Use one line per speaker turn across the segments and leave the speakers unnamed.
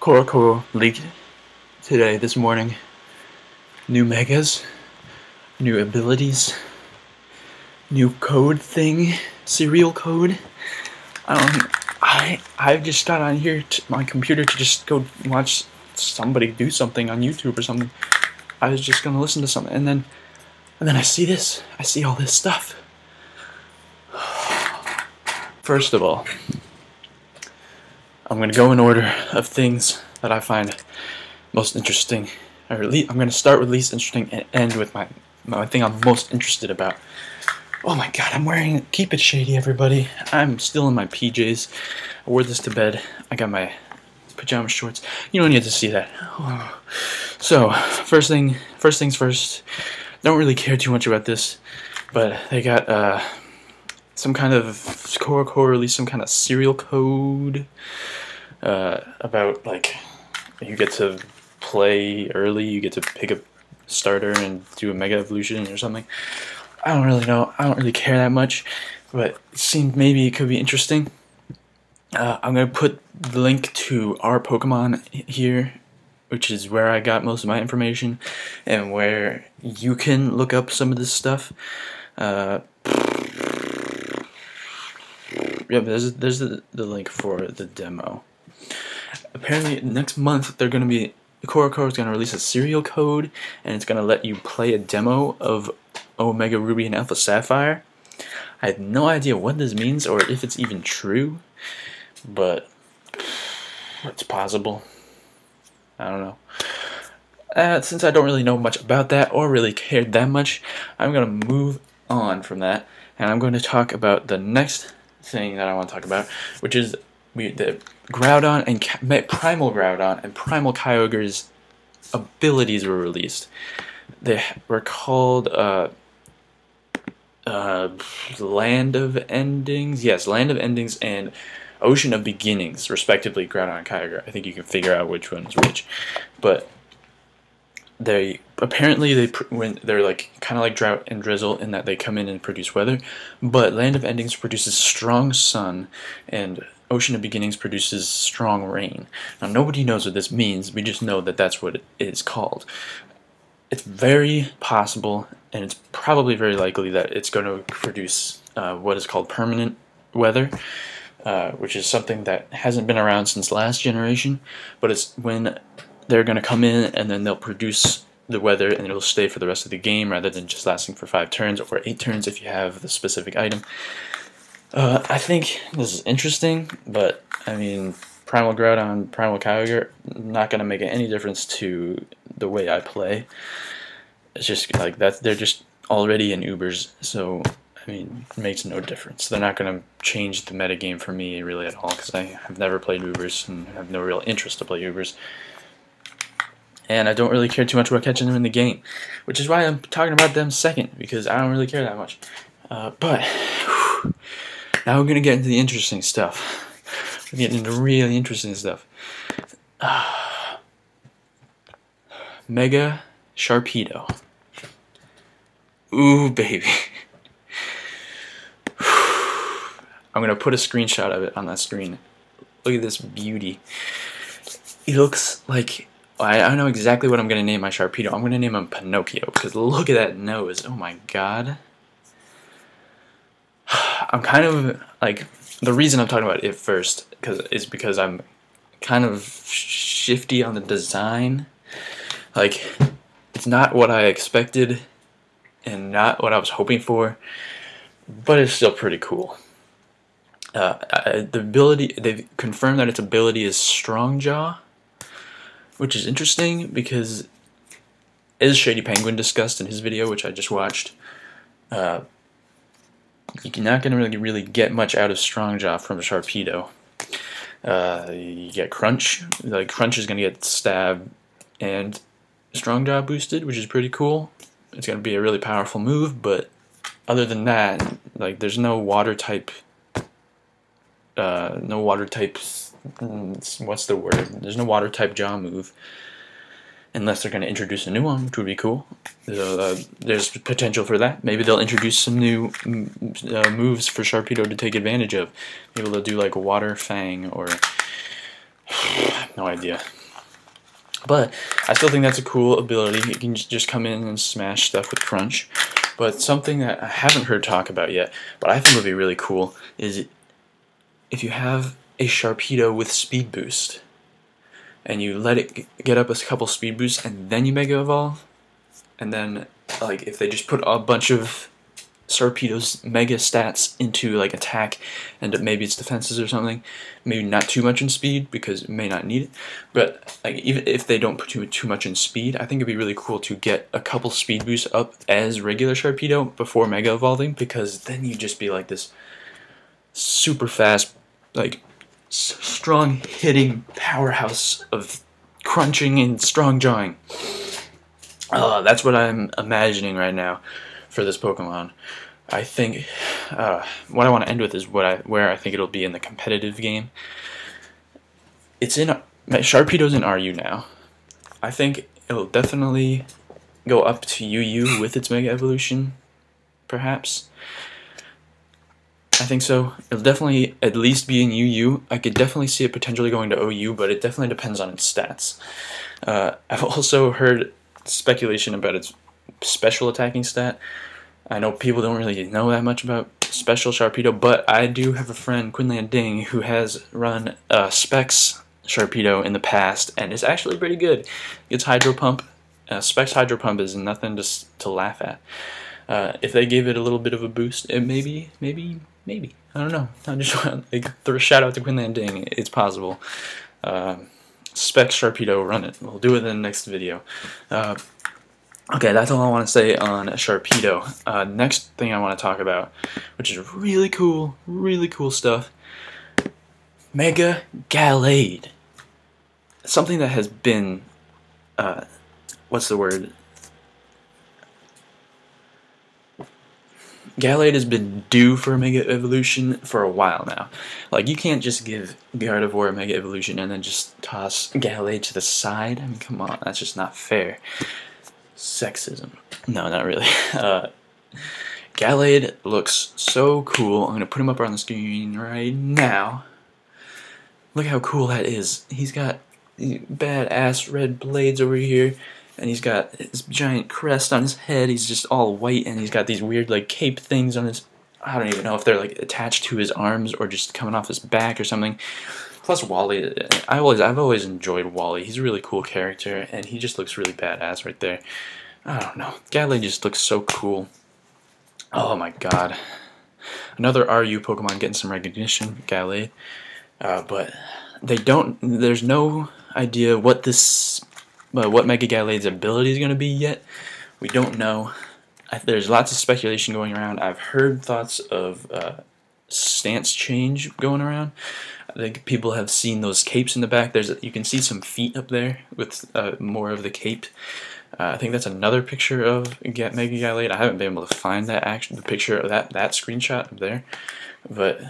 COROCORO leaked today, this morning. New megas, new abilities, new code thing, serial code. I just got on here to my computer to just go watch somebody do something on YouTube or something. I was just gonna listen to something, and then I see this. I see all this stuff. First of all, I'm gonna go in order of things that I find most interesting, or at least I'm gonna start with least interesting and end with my thing I'm most interested about. Oh my god, I'm wearing, keep it shady everybody, I'm still in my PJs. I wore this to bed. I got my pajama shorts. You don't need to see that. Oh. So, first things first. Don't really care too much about this, but they got some kind of COROCORO released some kind of serial code about, like, you get to play early, you get to pick a starter and do a mega evolution or something. I don't really know. I don't really care that much, but it seemed maybe it could be interesting. I'm going to put the link to our Pokemon here, which is where I got most of my information, and where you can look up some of this stuff. Yeah, there's the link for the demo. Apparently, next month they're going to be, COROCORO is going to release a serial code, and it's going to let you play a demo of Omega Ruby and Alpha Sapphire. I have no idea what this means or if it's even true, but it's possible. I don't know. Since I don't really know much about that or really cared that much, I'm going to move on from that, and I'm going to talk about the next thing that I want to talk about, which is the Groudon and Primal Groudon and Primal Kyogre's abilities were released. They were called Land of Endings. Yes, Land of Endings and Ocean of Beginnings, respectively. Groudon and Kyogre. I think you can figure out which one's which, but they apparently they're like kind of like drought and drizzle in that they come in and produce weather, but Land of Endings produces strong sun and Ocean of Beginnings produces strong rain. Now nobody knows what this means. We just know that that's what it is called. It's very possible, and it's probably very likely that it's going to produce what is called permanent weather, which is something that hasn't been around since last generation, but it's when they're going to come in and then they'll produce the weather and it'll stay for the rest of the game rather than just lasting for 5 turns or 8 turns if you have the specific item. I think this is interesting, but I mean, Primal Groudon, Primal Kyogre, not going to make any difference to the way I play. It's just like that, they're just already in Ubers, so I mean, it makes no difference. They're not going to change the metagame for me really at all, because I have never played Ubers and have no real interest to play Ubers. And I don't really care too much about catching them in the game, which is why I'm talking about them second, because I don't really care that much. But whew, now we're going to get into the interesting stuff. We're getting into really interesting stuff. Mega Sharpedo. Ooh, baby. I'm going to put a screenshot of it on that screen. Look at this beauty. It looks like, I know exactly what I'm going to name my Sharpedo. I'm going to name him Pinocchio, because look at that nose. Oh my god. I'm kind of, like, the reason I'm talking about it first is because I'm kind of shifty on the design. Like, it's not what I expected and not what I was hoping for, but it's still pretty cool. The ability, they've confirmed that its ability is Strong Jaw, which is interesting because, as Shady Penguin discussed in his video, which I just watched, you're not going to really get much out of Strong Jaw from Sharpedo. You get Crunch. Like, Crunch is going to get Stab and Strong Jaw boosted, which is pretty cool. It's going to be a really powerful move, but other than that, like, there's no water type. What's the word? There's no water type Jaw move, unless they're going to introduce a new one, which would be cool. There's potential for that. Maybe they'll introduce some new moves for Sharpedo to take advantage of. Maybe they'll do like Water Fang, or no idea. But I still think that's a cool ability. You can just come in and smash stuff with Crunch. But something that I haven't heard talk about yet, but I think would be really cool, is if you have a Sharpedo with Speed Boost, and you let it get up a couple Speed Boosts, and then you Mega Evolve, and then like if they just put a bunch of Sharpedo's Mega stats into like attack and maybe its defenses or something, maybe not too much in speed because it may not need it, but like even if they don't put too much in speed, I think it'd be really cool to get a couple speed boosts up as regular Sharpedo before Mega Evolving, because then you'd just be like this super fast, like strong hitting powerhouse of crunching and strong jawing. That's what I'm imagining right now for this Pokemon. I think what I want to end with is where I think it'll be in the competitive game. It's in Sharpedo's in RU now. I think it'll definitely go up to UU with its Mega Evolution, perhaps. I think so. It'll definitely at least be in UU. I could definitely see it potentially going to OU, but it definitely depends on its stats. I've also heard speculation about its special attacking stat. I know people don't really know that much about special Sharpedo, but I do have a friend, Quinlan Ding, who has run Specs Sharpedo in the past, and it's actually pretty good. Its Hydro Pump, Specs Hydro Pump is nothing to laugh at. If they gave it a little bit of a boost, it maybe, I don't know. I just want to throw a shout out to Quinlan Ding. It's possible. Specs Sharpedo, run it. We'll do it in the next video. Okay, that's all I want to say on Sharpedo. Next thing I want to talk about, which is really cool stuff, Mega Gallade. Something that has been, what's the word? Gallade has been due for a Mega Evolution for a while now. Like, you can't just give Gardevoir a Mega Evolution and then just toss Gallade to the side. I mean, come on, that's just not fair. Sexism. No, not really. Gallade looks so cool. I'm going to put him up on the screen right now. Look how cool that is. He's got badass red blades over here, and he's got this giant crest on his head. He's just all white, and he's got these weird like cape things on his, I don't even know if they're like attached to his arms or just coming off his back or something. Plus Wally, I've always enjoyed Wally. He's a really cool character, and he just looks really badass right there. I don't know. Gallade just looks so cool. Oh my god. Another RU Pokemon getting some recognition, Gallade. But they don't. There's no idea what Mega Gallade's ability is going to be yet. We don't know. There's lots of speculation going around. I've heard thoughts of stance change going around. I think people have seen those capes in the back. You can see some feet up there with more of the cape. I think that's another picture of Mega Gallade. I haven't been able to find the picture of that screenshot up there, but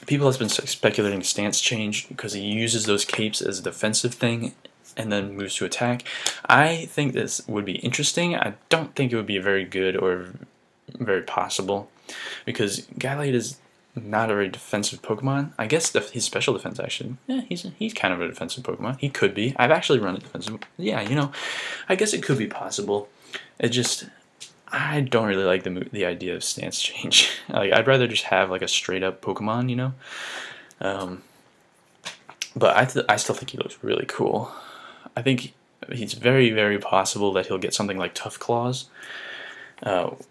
people have been speculating stance change because he uses those capes as a defensive thing and then moves to attack. I think this would be interesting. I don't think it would be very good or very possible because Gallade is not a very defensive Pokemon. I guess his special defense actually, yeah, he's kind of a defensive Pokemon. He could be. I've actually run a defensive. Yeah, you know, I guess it could be possible. It just, I don't really like the idea of stance change. Like, I'd rather just have like a straight up Pokemon, you know. But I still think he looks really cool. I think it's very, very possible that he'll get something like Tough Claws.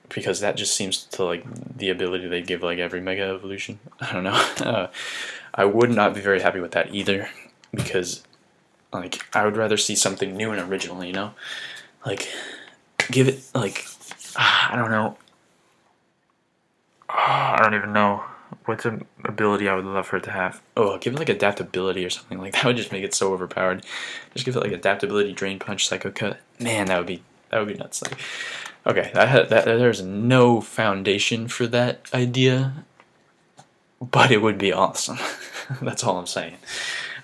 Because that just seems to like the ability they give like every Mega Evolution. I don't know. I would not be very happy with that either, because like I would rather see something new and original, you know? Like give it like I don't know. I don't even know what's an ability I would love for it to have. Oh, give it like adaptability or something. Like that would just make it so overpowered. Just give it like adaptability, Drain Punch, Psycho Cut. Man, that would be nuts. Like, okay, there's no foundation for that idea, but it would be awesome. That's all I'm saying.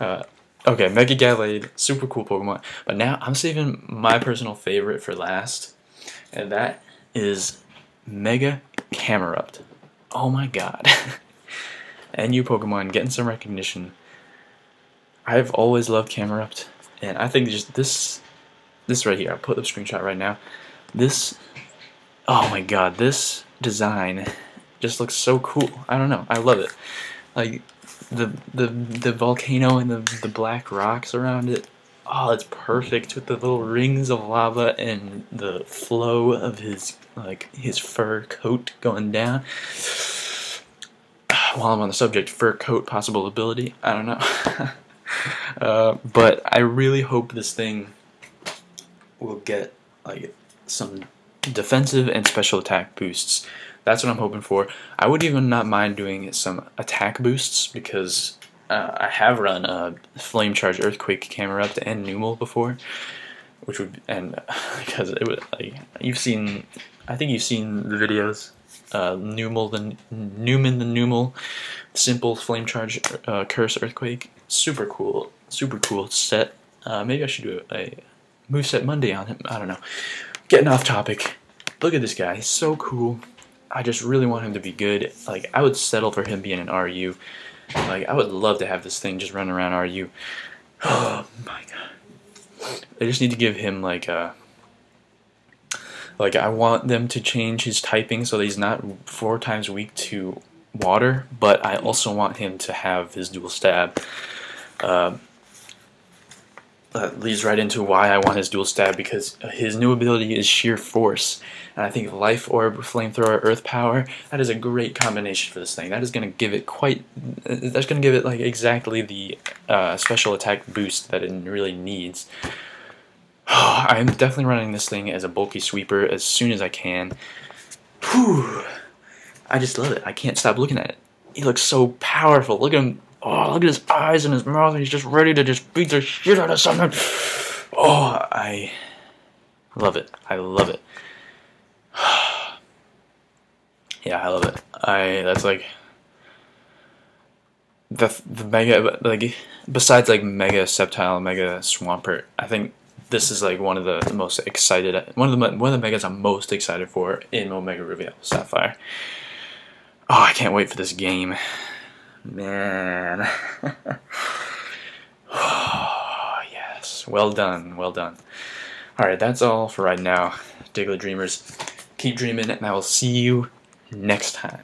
Okay, Mega Gallade, super cool Pokemon. But now I'm saving my personal favorite for last, and that is Mega Camerupt. Oh my god. And you Pokemon getting some recognition. I've always loved Camerupt, and I think just this right here. I'll put the screenshot right now. This, oh my god, this design just looks so cool. I don't know, I love it. Like the volcano and the black rocks around it. Oh, it's perfect with the little rings of lava and the flow of his fur coat going down. While I'm on the subject, fur coat possible ability. I don't know. But I really hope this thing will get like some defensive and special attack boosts. That's what I'm hoping for. I would even not mind doing some attack boosts because I have run Flame Charge, Earthquake, Camerupt, and Numel before, which would because it would you've seen. I think you've seen the videos. Numel the Numel, simple Flame Charge, Curse, Earthquake, super cool set. Maybe I should do a moveset Monday on him. I don't know. Getting off topic. Look at this guy. He's so cool. I just really want him to be good. Like, I would settle for him being an RU. Like, I would love to have this thing just running around RU. Oh my god. They just need to give him like a... Like, I want them to change his typing so that he's not 4 times weak to water, but I also want him to have his dual stab. That leads right into why I want his dual stab, because his new ability is Sheer Force. And I think Life Orb, Flamethrower, Earth Power, that is a great combination for this thing. That is going to give it that's going to give it like exactly the special attack boost that it really needs. I'm definitely running this thing as a bulky sweeper as soon as I can. Whew. I just love it. I can't stop looking at it. He looks so powerful. Look at him. Oh, look at his eyes and his mouth. He's just ready to just beat the shit out of something. Oh, I love it. I love it. Yeah, I love it. That's like the mega, like, besides like Mega Sceptile, Mega Swampert, I think this is like one of the most excited, one of the megas I'm most excited for in Omega Reveal, Sapphire. Oh, I can't wait for this game. Man. Oh, yes. Well done. Well done. Alright, that's all for right now. Diglett Dreamers, keep dreaming, and I will see you next time.